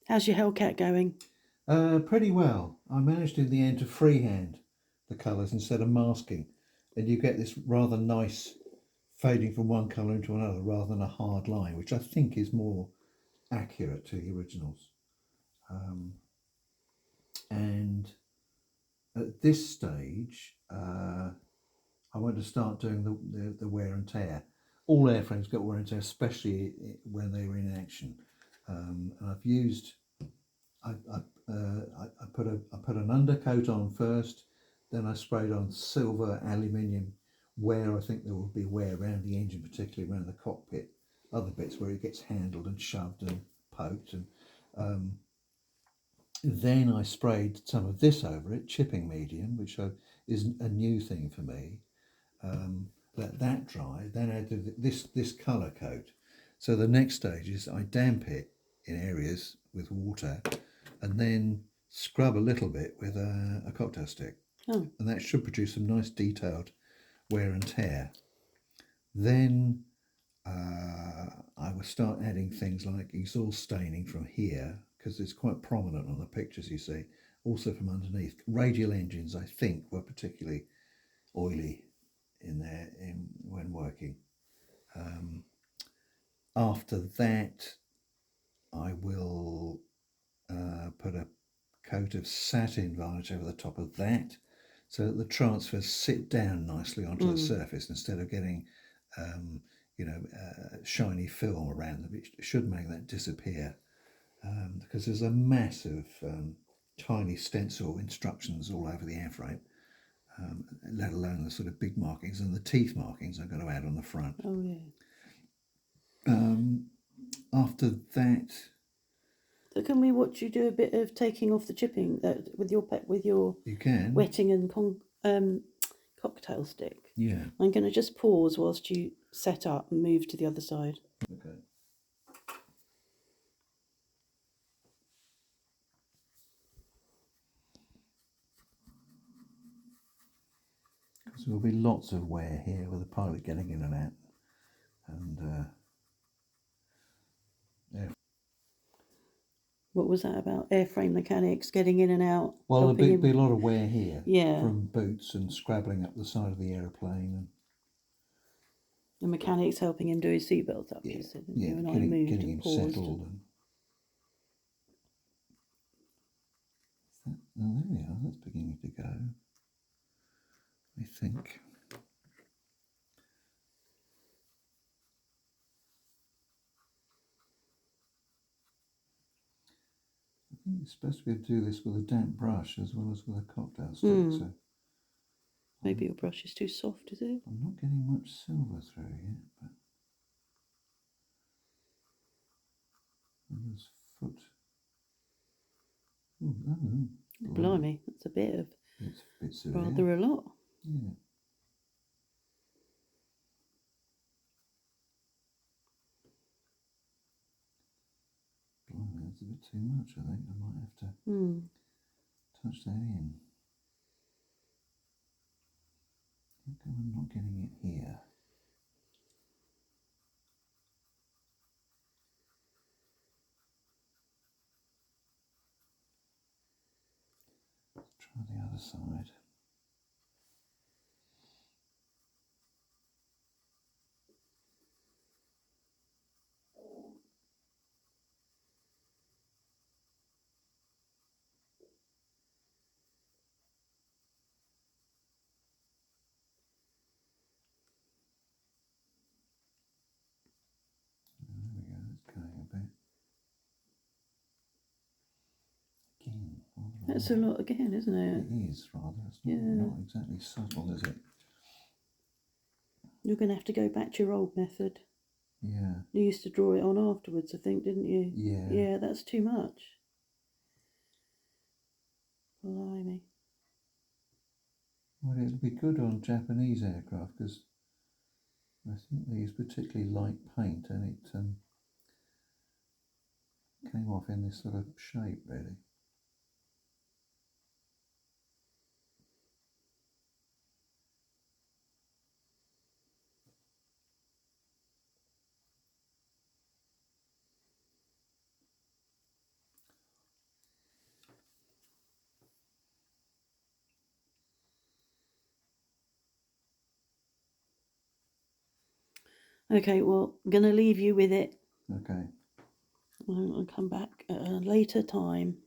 How's your Hellcat going? Pretty well. I managed in the end to freehand the colours instead of masking, and you get this rather nice fading from one colour into another rather than a hard line, which I think is more accurate to the originals. Um, and at this stage, I want to start doing the wear and tear. All airframes get wear and tear, especially when they're in action. And I've used I put an undercoat on first, then I sprayed on silver aluminium where I think there will be wear around the engine, particularly around the cockpit, other bits where it gets handled and shoved and poked. And um, then I sprayed some of this over it, chipping medium, which is a new thing for me. Let that dry, then I did this colour coat. So the next stage is I damp it in areas with water and then scrub a little bit with a cocktail stick. Oh, And that should produce some nice detailed wear and tear. Then I will start adding things like exhaust staining from here because it's quite prominent on the pictures you see. Also from underneath. Radial engines, I think, were particularly oily when working. After that, I will put a coat of satin varnish over the top of that so that the transfers sit down nicely onto the surface instead of getting shiny film around them. It should make that disappear because there's a massive tiny stencil instructions all over the airframe, let alone the sort of big markings and the teeth markings I'm going to add on the front. oh yeah. After that, So can we watch you do a bit of taking off the chipping with your you can. wetting and cocktail stick? Yeah. I'm going to just pause whilst you set up and move to the other side. Okay. So there'll be lots of wear here with the pilot getting in and out. And What was that about? Airframe mechanics getting in and out? well, there'll helping be him? a lot of wear here. Yeah. From boots and scrabbling up the side of the aeroplane. And The mechanics helping him do his seatbelt up, yeah, you said, yeah, and I moved getting and him paused. settled. Oh, there we are. That's beginning to go, I think. I think you're supposed to be able to do this with a damp brush as well as with a cocktail stick. So maybe your brush is too soft, is it? I'm not getting much silver through yet, but this foot. Oh, Blimey, that's a bit of bits of rather a lot. Yeah. Blimey, that's a bit too much, I think. I might have to touch that in. How come I'm not getting it here? Let's try the other side. There we go, that's going a bit. Again, That's a lot again, isn't it? It is rather. It's not exactly subtle, is it? You're going to have to go back to your old method. Yeah. You used to draw it on afterwards, I think, didn't you? Yeah. Yeah, that's too much. Blimey. Well, it'll be good on Japanese aircraft because I think they use particularly light paint and it came off in this sort of shape, really. Okay, well, I'm going to leave you with it. Okay. I'll come back at a later time.